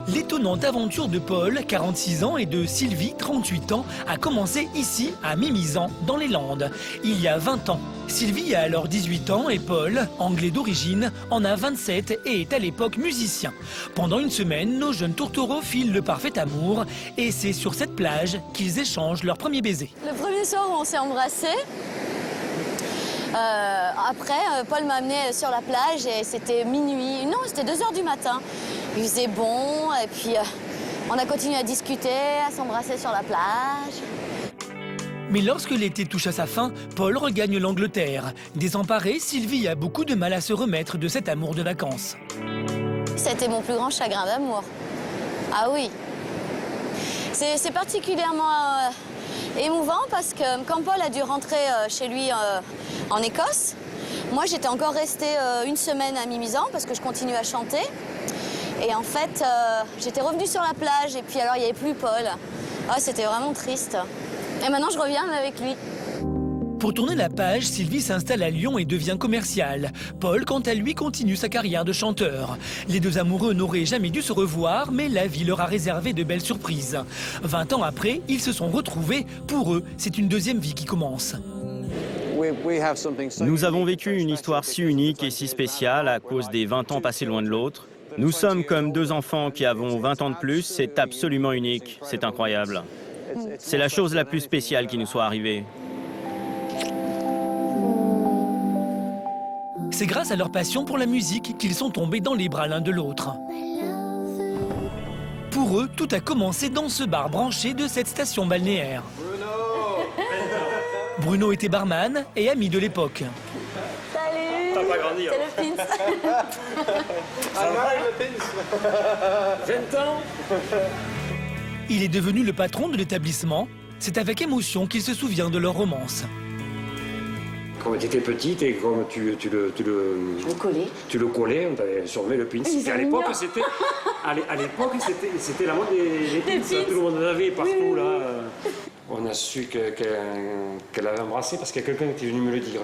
L'étonnante aventure de Paul, 46 ans, et de Sylvie, 38 ans, a commencé ici, à Mimizan, dans les Landes, il y a 20 ans. Sylvie a alors 18 ans et Paul, anglais d'origine, en a 27 et est à l'époque musicien. Pendant une semaine, nos jeunes tourtereaux filent le parfait amour et c'est sur cette plage qu'ils échangent leur premier baiser. Le premier soir où on s'est embrassés, après, Paul m'a amené sur la plage et c'était minuit, non, c'était 2 h du matin. Il faisait bon et puis on a continué à discuter, à s'embrasser sur la plage. Mais lorsque l'été touche à sa fin, Paul regagne l'Angleterre. Désemparée, Sylvie a beaucoup de mal à se remettre de cet amour de vacances. C'était mon plus grand chagrin d'amour. Ah oui. C'est particulièrement émouvant parce que quand Paul a dû rentrer chez lui en Écosse, moi j'étais encore restée une semaine à Mimizan parce que je continuais à chanter. Et en fait, j'étais revenue sur la plage et puis alors il n'y avait plus Paul. Ah, c'était vraiment triste. Et maintenant je reviens avec lui. Pour tourner la page, Sylvie s'installe à Lyon et devient commerciale. Paul, quant à lui, continue sa carrière de chanteur. Les deux amoureux n'auraient jamais dû se revoir, mais la vie leur a réservé de belles surprises. 20 ans après, ils se sont retrouvés. Pour eux, c'est une deuxième vie qui commence. Nous avons vécu une histoire si unique et si spéciale à cause des 20 ans passés loin de l'autre. Nous sommes comme 2 enfants qui avons 20 ans de plus, c'est absolument unique, c'est incroyable. C'est la chose la plus spéciale qui nous soit arrivée. C'est grâce à leur passion pour la musique qu'ils sont tombés dans les bras l'un de l'autre. Pour eux, tout a commencé dans ce bar branché de cette station balnéaire. Bruno était barman et ami de l'époque. Salut. T'as pas grandi, hein. C'est le Pins. Ça va, le Pins? 20 ans. Il est devenu le patron de l'établissement. C'est avec émotion qu'il se souvient de leur romance. Quand tu étais petite et comme tu le collais, on t'avait surnommé le Pins. Et à l'époque, c'était la mode des Pins. Tout le monde en avait partout là. On a su qu'elle avait embrassé parce qu'il y a quelqu'un qui est venu me le dire.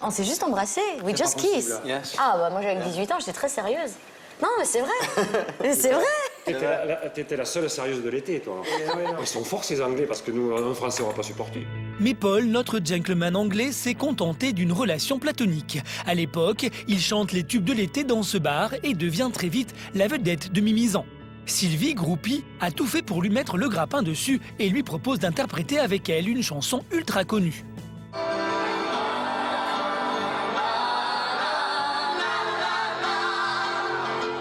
On s'est juste embrassés. We just kiss. Yes. Ah bah moi j'avais 18 ans, j'étais très sérieuse. Non mais c'est vrai. C'est vrai. T'étais la seule sérieuse de l'été, toi. Ils sont forts ces Anglais parce que nous, en Français, on va pas supporter. Mais Paul, notre gentleman anglais, s'est contenté d'une relation platonique. À l'époque, il chante les tubes de l'été dans ce bar et devient très vite la vedette de Mimizan. Sylvie, groupie, a tout fait pour lui mettre le grappin dessus et lui propose d'interpréter avec elle une chanson ultra connue.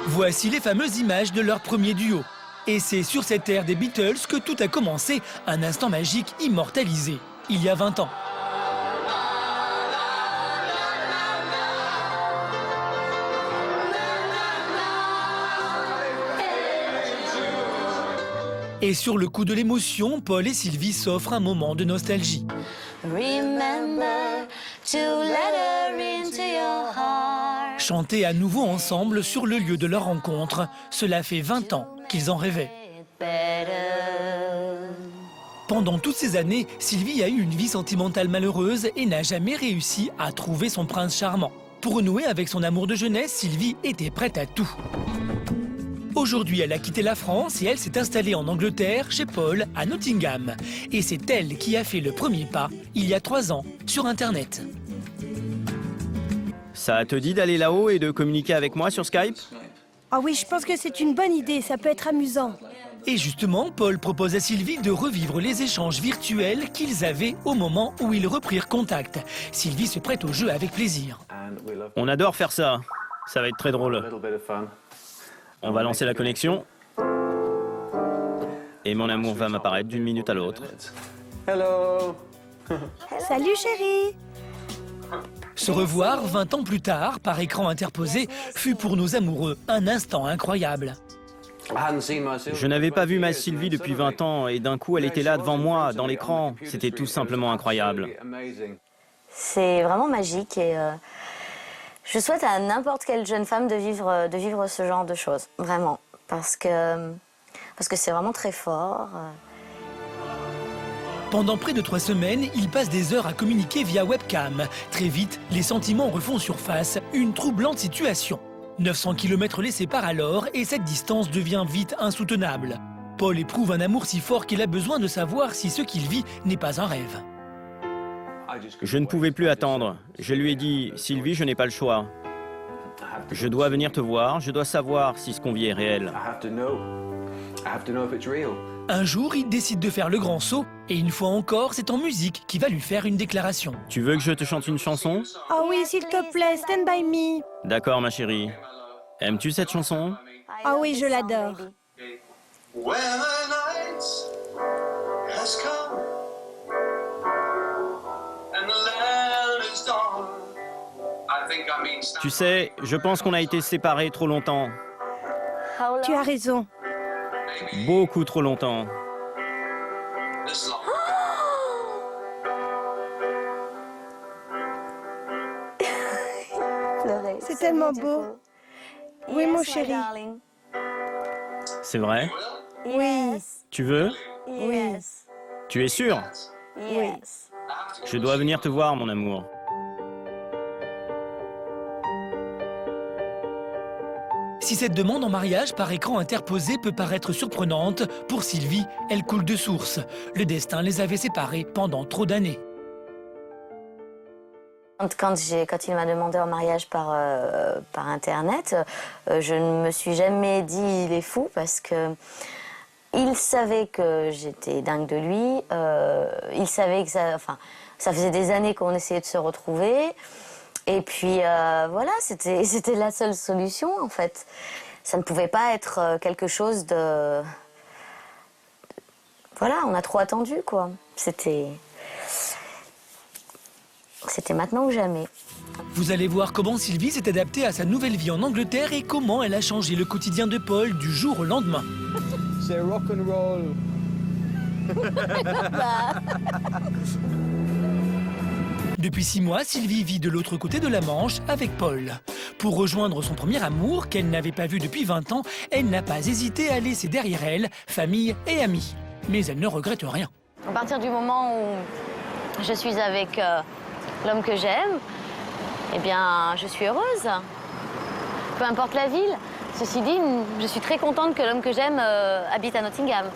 Voici les fameuses images de leur premier duo. Et c'est sur cette ère des Beatles que tout a commencé, un instant magique immortalisé, il y a 20 ans. Et sur le coup de l'émotion, Paul et Sylvie s'offrent un moment de nostalgie. Remember to let her into your heart. Chanter à nouveau ensemble sur le lieu de leur rencontre, cela fait 20 ans qu'ils en rêvaient. Pendant toutes ces années, Sylvie a eu une vie sentimentale malheureuse et n'a jamais réussi à trouver son prince charmant. Pour renouer avec son amour de jeunesse, Sylvie était prête à tout. Aujourd'hui, elle a quitté la France et elle s'est installée en Angleterre, chez Paul, à Nottingham. Et c'est elle qui a fait le premier pas, il y a 3 ans, sur Internet. Ça te dit d'aller là-haut et de communiquer avec moi sur Skype? Ah oui, je pense que c'est une bonne idée, ça peut être amusant. Et justement, Paul propose à Sylvie de revivre les échanges virtuels qu'ils avaient au moment où ils reprirent contact. Sylvie se prête au jeu avec plaisir. On adore faire ça. Ça va être très drôle. On va lancer la connexion. Et mon amour va m'apparaître d'une minute à l'autre. Hello. Salut chérie. Se revoir 20 ans plus tard, par écran interposé, fut pour nos amoureux un instant incroyable. Je n'avais pas vu ma Sylvie depuis 20 ans et d'un coup elle était là devant moi, dans l'écran. C'était tout simplement incroyable. C'est vraiment magique et je souhaite à n'importe quelle jeune femme de vivre ce genre de choses, vraiment, parce que c'est vraiment très fort. Pendant près de 3 semaines, ils passent des heures à communiquer via webcam. Très vite, les sentiments refont surface, une troublante situation. 900 km les séparent alors et cette distance devient vite insoutenable. Paul éprouve un amour si fort qu'il a besoin de savoir si ce qu'il vit n'est pas un rêve. Je ne pouvais plus attendre. Je lui ai dit, Sylvie, je n'ai pas le choix. Je dois venir te voir, je dois savoir si ce qu'on vit est réel. Un jour, il décide de faire le grand saut et une fois encore, c'est en musique qui va lui faire une déclaration. Tu veux que je te chante une chanson? Oh oui, s'il te plaît, Stand By Me. D'accord, ma chérie. Aimes-tu cette chanson? Ah oui, je l'adore. When the night has come and the land is dark, I think I mean Tu sais, je pense qu'on a été séparés trop longtemps. Tu as raison. Beaucoup trop longtemps. this long. C'est tellement beau. Oui, mon chéri. C'est vrai? Oui, Tu veux? oui, Tu es sûr? oui. Je dois venir te voir, mon amour. Si cette demande en mariage par écran interposé peut paraître surprenante, pour Sylvie, elle coule de source. Le destin les avait séparés pendant trop d'années. Quand il m'a demandé en mariage par Internet, je ne me suis jamais dit il est fou parce que il savait que j'étais dingue de lui. Il savait que ça faisait des années qu'on essayait de se retrouver. Et puis voilà, c'était la seule solution en fait. Ça ne pouvait pas être quelque chose de... Voilà, on a trop attendu quoi. C'était maintenant ou jamais. Vous allez voir comment Sylvie s'est adaptée à sa nouvelle vie en Angleterre et comment elle a changé le quotidien de Paul du jour au lendemain. C'est rock'n'roll. Depuis 6 mois, Sylvie vit de l'autre côté de la Manche avec Paul. Pour rejoindre son premier amour, qu'elle n'avait pas vu depuis 20 ans, elle n'a pas hésité à laisser derrière elle famille et amis. Mais elle ne regrette rien. À partir du moment où je suis avec l'homme que j'aime, eh bien, je suis heureuse. Peu importe la ville. Ceci dit, je suis très contente que l'homme que j'aime habite à Nottingham.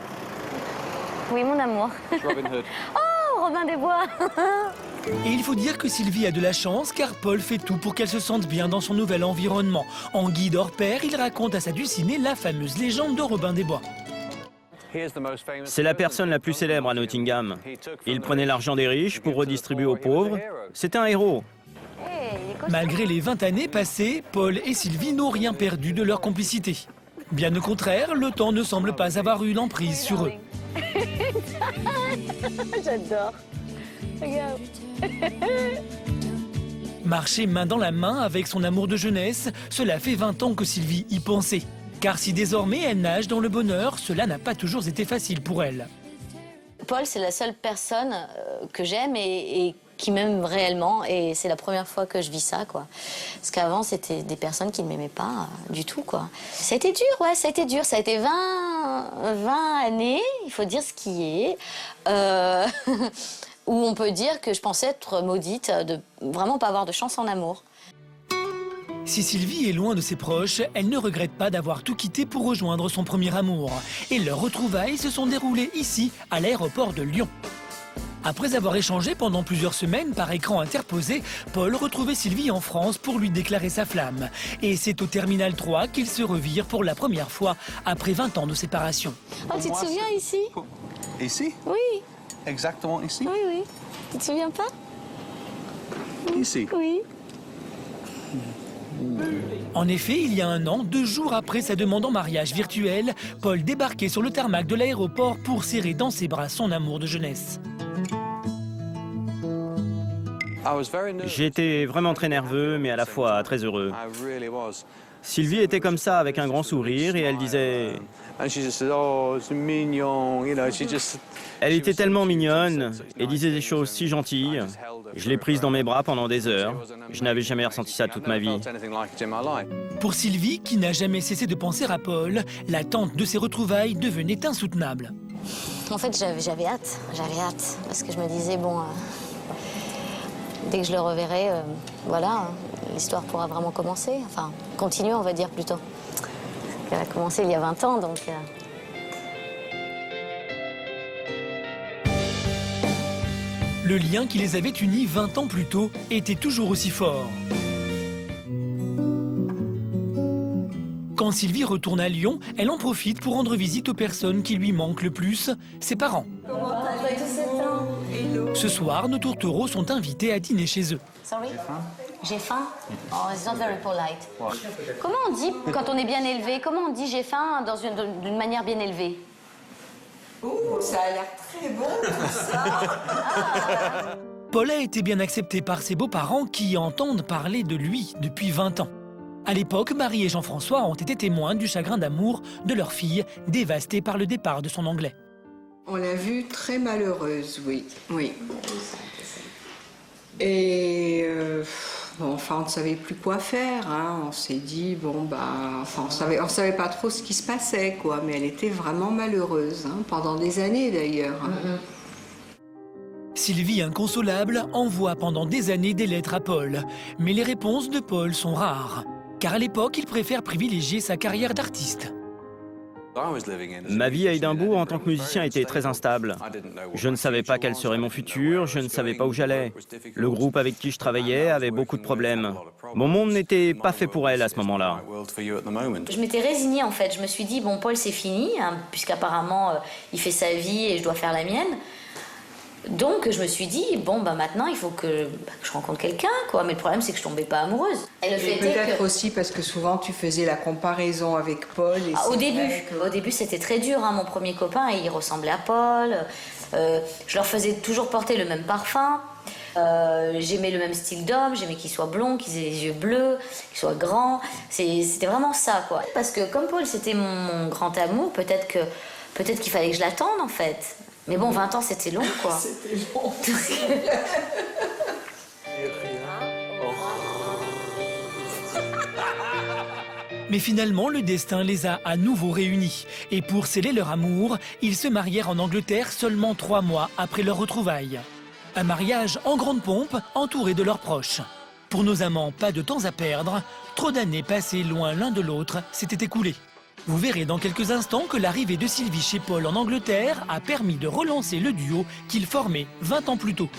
Oui, mon amour. Robin Hood. Oh, Robin des Bois. Et il faut dire que Sylvie a de la chance car Paul fait tout pour qu'elle se sente bien dans son nouvel environnement. En guide hors pair, il raconte à sa dulcinée la fameuse légende de Robin des Bois. C'est la personne la plus célèbre à Nottingham. Il prenait l'argent des riches pour redistribuer aux pauvres. C'était un héros. Malgré les 20 années passées, Paul et Sylvie n'ont rien perdu de leur complicité. Bien au contraire, le temps ne semble pas avoir eu l'emprise sur eux. J'adore. Regarde. Marcher main dans la main avec son amour de jeunesse, cela fait 20 ans que Sylvie y pensait. Car si désormais elle nage dans le bonheur, cela n'a pas toujours été facile pour elle. Paul, c'est la seule personne que j'aime et qui m'aime réellement. Et c'est la première fois que je vis ça, quoi. Parce qu'avant, c'était des personnes qui ne m'aimaient pas du tout, quoi. Ça a été dur, ouais, ça a été dur. Ça a été 20 années, il faut dire ce qui est, où on peut dire que je pensais être maudite, de vraiment pas avoir de chance en amour. Si Sylvie est loin de ses proches, elle ne regrette pas d'avoir tout quitté pour rejoindre son premier amour. Et leurs retrouvailles se sont déroulées ici, à l'aéroport de Lyon. Après avoir échangé pendant plusieurs semaines par écran interposé, Paul retrouvait Sylvie en France pour lui déclarer sa flamme. Et c'est au Terminal 3 qu'ils se revirent pour la première fois après 20 ans de séparation. Oh, tu te souviens ici? Ici? Oui, Exactement ici? oui, oui. Tu te souviens pas? Ici. Oui. En effet, il y a un an, 2 jours après sa demande en mariage virtuel, Paul débarquait sur le tarmac de l'aéroport pour serrer dans ses bras son amour de jeunesse. J'étais vraiment très nerveux, mais à la fois très heureux. Sylvie était comme ça, avec un grand sourire, et elle disait... Elle était tellement mignonne et disait des choses si gentilles. Je l'ai prise dans mes bras pendant des heures. Je n'avais jamais ressenti ça toute ma vie. Pour Sylvie, qui n'a jamais cessé de penser à Paul, l'attente de ses retrouvailles devenait insoutenable. En fait, j'avais hâte, parce que je me disais, bon, Dès que je le reverrai, voilà, hein, l'histoire pourra vraiment commencer. Enfin, continuer, on va dire plutôt. Elle a commencé il y a 20 ans, donc... Le lien qui les avait unis 20 ans plus tôt était toujours aussi fort. Quand Sylvie retourne à Lyon, elle en profite pour rendre visite aux personnes qui lui manquent le plus, ses parents. Ce soir, nos tourtereaux sont invités à dîner chez eux. Sorry? J'ai faim? Oh, it's not very polite. Comment on dit quand on est bien élevé? Comment on dit j'ai faim d'une manière bien élevée? Ouh, ça a l'air très bon tout ça. Paul a été bien accepté par ses beaux-parents qui entendent parler de lui depuis 20 ans. À l'époque, Marie et Jean-François ont été témoins du chagrin d'amour de leur fille, dévastée par le départ de son Anglais. On l'a vue très malheureuse, oui. Et bon, enfin, on ne savait plus quoi faire. Hein. On s'est dit, bon, bah, enfin, on savait pas trop ce qui se passait, quoi. Mais elle était vraiment malheureuse, hein, pendant des années d'ailleurs. Sylvie, inconsolable, envoie pendant des années des lettres à Paul. Mais les réponses de Paul sont rares. Car à l'époque, il préfère privilégier sa carrière d'artiste. Ma vie à Édimbourg en tant que musicien était très instable. Je ne savais pas quel serait mon futur, je ne savais pas où j'allais. Le groupe avec qui je travaillais avait beaucoup de problèmes. Mon monde n'était pas fait pour elle à ce moment-là. Je m'étais résignée en fait. Je me suis dit, bon, Paul, c'est fini, hein, puisqu'apparemment, il fait sa vie et je dois faire la mienne. Donc je me suis dit, bon, bah maintenant il faut que je rencontre quelqu'un, quoi. Mais le problème c'est que je tombais pas amoureuse. Et le fait peut-être aussi parce que souvent tu faisais la comparaison avec Paul. Et au début c'était très dur, hein. Mon premier copain il ressemblait à Paul. Je leur faisais toujours porter le même parfum. J'aimais le même style d'homme, j'aimais qu'il soit blond, qu'il ait les yeux bleus, qu'il soit grand. C'était vraiment ça, quoi. Parce que comme Paul c'était mon grand amour, peut-être qu'il fallait que je l'attende en fait. Mais bon, 20 ans, c'était long, quoi. C'était long. Mais finalement, le destin les a à nouveau réunis. Et pour sceller leur amour, ils se marièrent en Angleterre seulement 3 mois après leur retrouvaille. Un mariage en grande pompe, entouré de leurs proches. Pour nos amants, pas de temps à perdre. Trop d'années passées loin l'un de l'autre s'étaient écoulées. Vous verrez dans quelques instants que l'arrivée de Sylvie chez Paul en Angleterre a permis de relancer le duo qu'ils formaient 20 ans plus tôt.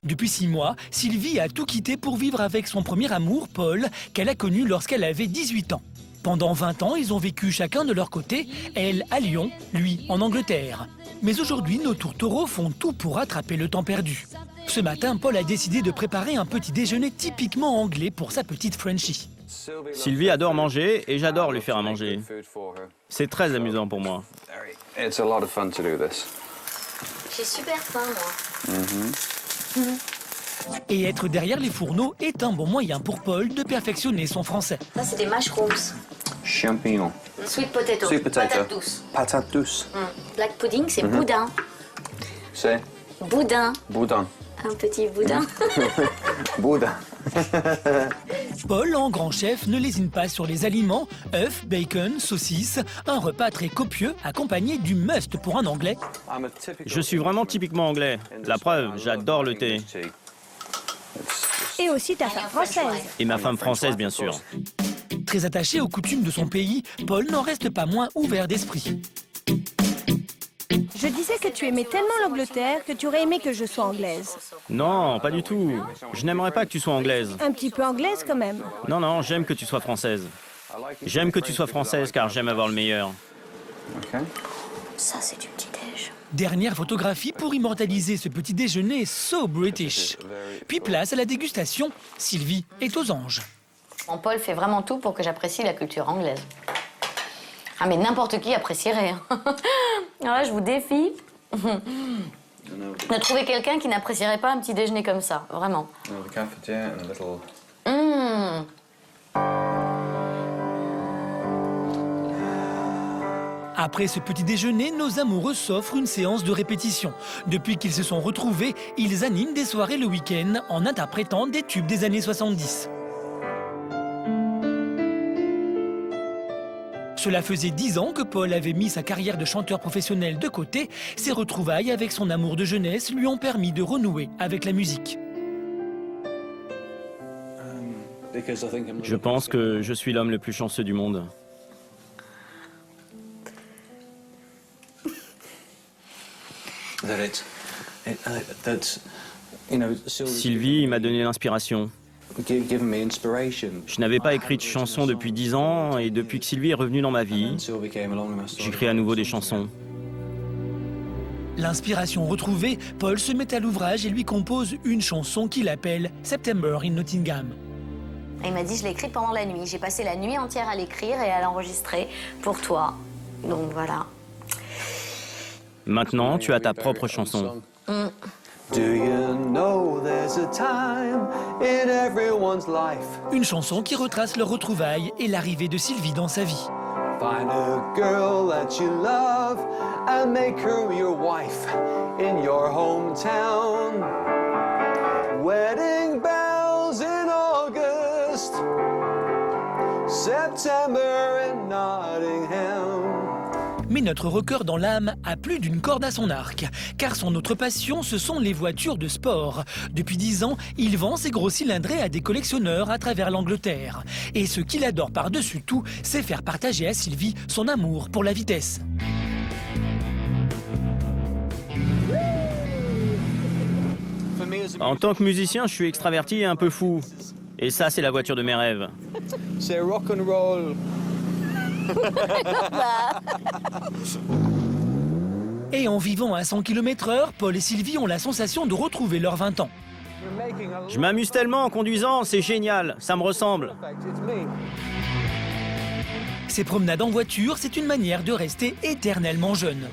Depuis 6 mois, Sylvie a tout quitté pour vivre avec son premier amour, Paul, qu'elle a connu lorsqu'elle avait 18 ans. Pendant 20 ans, ils ont vécu chacun de leur côté, elle à Lyon, lui en Angleterre. Mais aujourd'hui, nos tourtereaux font tout pour rattraper le temps perdu. Ce matin, Paul a décidé de préparer un petit déjeuner typiquement anglais pour sa petite Frenchie. Sylvie adore manger et j'adore lui faire à manger. C'est très amusant pour moi. J'ai super faim, moi. Et être derrière les fourneaux est un bon moyen pour Paul de perfectionner son français. Ça, c'est des mushrooms. Champignons. Sweet potato. Sweet potato. Patate douce. Patate douce. Black pudding, c'est boudin. C'est Boudin. boudin. Un petit boudin. Boudin. Paul, en grand chef, ne lésine pas sur les aliments, œufs, bacon, saucisses, un repas très copieux accompagné du must pour un Anglais. Je suis vraiment typiquement anglais. La preuve, j'adore le thé. Et aussi ta femme française. Et ma femme française, bien sûr. Très attaché aux coutumes de son pays, Paul n'en reste pas moins ouvert d'esprit. Je disais que tu aimais tellement l'Angleterre que tu aurais aimé que je sois anglaise. Non, pas du tout. Je n'aimerais pas que tu sois anglaise. Un petit peu anglaise quand même. Non, non, j'aime que tu sois française. J'aime que tu sois française car j'aime avoir le meilleur. Ça, c'est du petit-déj. Dernière photographie pour immortaliser ce petit déjeuner so British. Puis place à la dégustation. Sylvie est aux anges. Mon Paul fait vraiment tout pour que j'apprécie la culture anglaise. Ah, mais n'importe qui apprécierait. Alors là, je vous défie de trouver quelqu'un qui n'apprécierait pas un petit déjeuner comme ça, vraiment. Après ce petit déjeuner, nos amoureux s'offrent une séance de répétition. Depuis qu'ils se sont retrouvés, ils animent des soirées le week-end en interprétant des tubes des années 70. Cela faisait 10 ans que Paul avait mis sa carrière de chanteur professionnel de côté. Ses retrouvailles avec son amour de jeunesse lui ont permis de renouer avec la musique. Je pense que je suis l'homme le plus chanceux du monde. Sylvie m'a donné l'inspiration. Je n'avais pas écrit de chansons depuis 10 ans et depuis que Sylvie est revenue dans ma vie, j'écris à nouveau des chansons. L'inspiration retrouvée, Paul se met à l'ouvrage et lui compose une chanson qu'il appelle « September in Nottingham ». Il m'a dit, je l'ai écrite pendant la nuit. J'ai passé la nuit entière à l'écrire et à l'enregistrer pour toi. Donc voilà. Maintenant, tu as ta propre chanson. Une chanson qui retrace leur retrouvailles et l'arrivée de Sylvie dans sa vie. Find a girl that you love and make her your wife in your hometown. Wedding bells in August, September in Nottingham. Mais notre rocker dans l'âme a plus d'une corde à son arc, car son autre passion, ce sont les voitures de sport. Depuis 10 ans, il vend ses gros cylindrés à des collectionneurs à travers l'Angleterre. Et ce qu'il adore par-dessus tout, c'est faire partager à Sylvie son amour pour la vitesse. En tant que musicien, je suis extraverti et un peu fou. Et ça, c'est la voiture de mes rêves. C'est rock'n'roll. Et en vivant à 100 km/h, Paul et Sylvie ont la sensation de retrouver leurs 20 ans. Je m'amuse tellement en conduisant, c'est génial, ça me ressemble. Ces promenades en voiture, c'est une manière de rester éternellement jeune.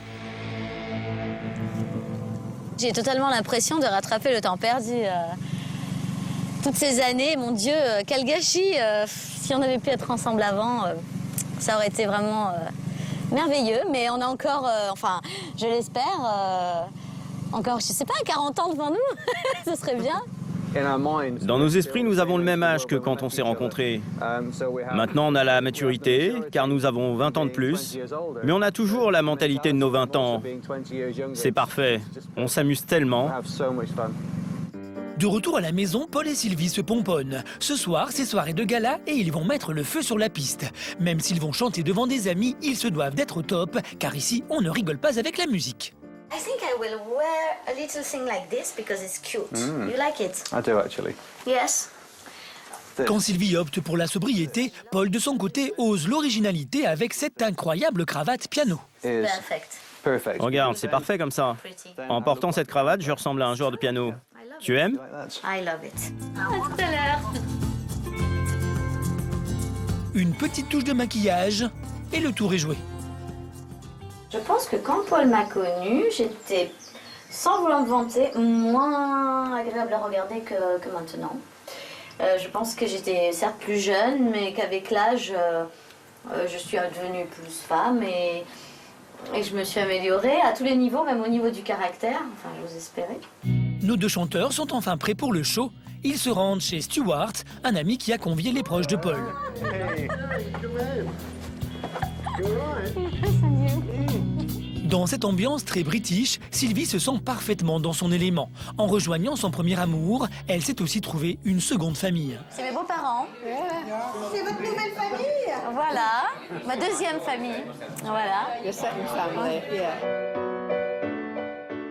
J'ai totalement l'impression de rattraper le temps perdu. Toutes ces années, mon Dieu, quel gâchis. Si on avait pu être ensemble avant, ça aurait été vraiment merveilleux. Mais on a encore, enfin, je l'espère, encore, je sais pas, 40 ans devant nous. Ce serait bien. Dans nos esprits, nous avons le même âge que quand on s'est rencontrés. Maintenant, on a la maturité, car nous avons 20 ans de plus, mais on a toujours la mentalité de nos 20 ans. C'est parfait, on s'amuse tellement. De retour à la maison, Paul et Sylvie se pomponnent. Ce soir, c'est soirée de gala et ils vont mettre le feu sur la piste. Même s'ils vont chanter devant des amis, ils se doivent d'être au top, car ici, on ne rigole pas avec la musique. I think I will wear a little thing like this because it's cute. You like it? I do actually. Yes. Quand Sylvie opte pour la sobriété, Paul, de son côté, ose l'originalité avec cette incroyable cravate piano. Perfect. Perfect. Regarde, c'est parfait comme ça. En portant cette cravate, je ressemble à un joueur de piano. Tu aimes? I love it. À tout à l'heure. Une petite touche de maquillage et le tour est joué. Je pense que quand Paul m'a connue, j'étais, sans vouloir me vanter, moins agréable à regarder que maintenant. Je pense que j'étais certes plus jeune, mais qu'avec l'âge, je suis devenue plus femme et je me suis améliorée à tous les niveaux, même au niveau du caractère, enfin j'ose espérer. Nos deux chanteurs sont enfin prêts pour le show. Ils se rendent chez Stuart, un ami qui a convié les proches de Paul. Dans cette ambiance très british, Sylvie se sent parfaitement dans son élément. En rejoignant son premier amour, elle s'est aussi trouvée une seconde famille. C'est mes beaux-parents. C'est votre nouvelle famille? Voilà, ma deuxième famille. Voilà.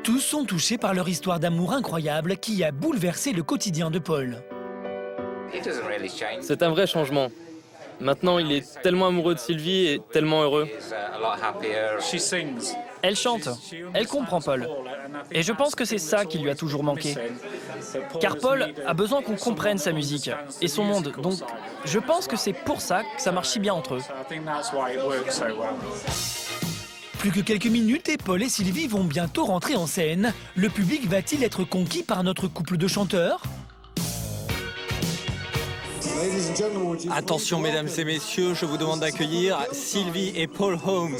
Tous sont touchés par leur histoire d'amour incroyable qui a bouleversé le quotidien de Paul. C'est un vrai changement. Maintenant, il est tellement amoureux de Sylvie et tellement heureux. Elle chante, elle comprend Paul. Et je pense que c'est ça qui lui a toujours manqué. Car Paul a besoin qu'on comprenne sa musique et son monde. Donc, je pense que c'est pour ça que ça marche si bien entre eux. Plus que quelques minutes et Paul et Sylvie vont bientôt rentrer en scène. Le public va-t-il être conquis par notre couple de chanteurs ? Attention mesdames et messieurs, je vous demande d'accueillir Sylvie et Paul Holmes.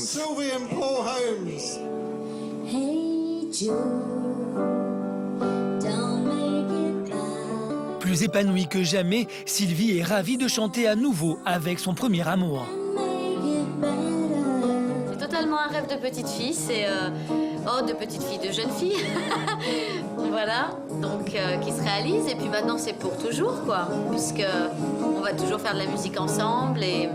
Plus épanouie que jamais, Sylvie est ravie de chanter à nouveau avec son premier amour. totalement un rêve de petite fille. C'est de petite fille, de jeune fille. Voilà, donc qui se réalise. Et puis maintenant, c'est pour toujours, quoi, puisque on va toujours faire de la musique ensemble. Et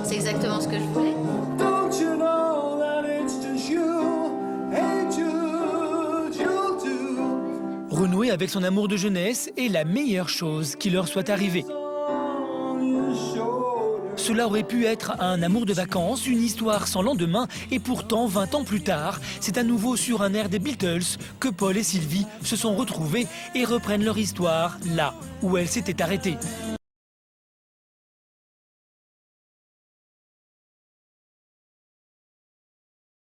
c'est exactement ce que je voulais. Don't you know that it's just you? Hey Jude, you'll do. Renouer avec son amour de jeunesse est la meilleure chose qui leur soit arrivée. Cela aurait pu être un amour de vacances, une histoire sans lendemain, et pourtant 20 ans plus tard, c'est à nouveau sur un air des Beatles que Paul et Sylvie se sont retrouvés et reprennent leur histoire là où elle s'était arrêtée.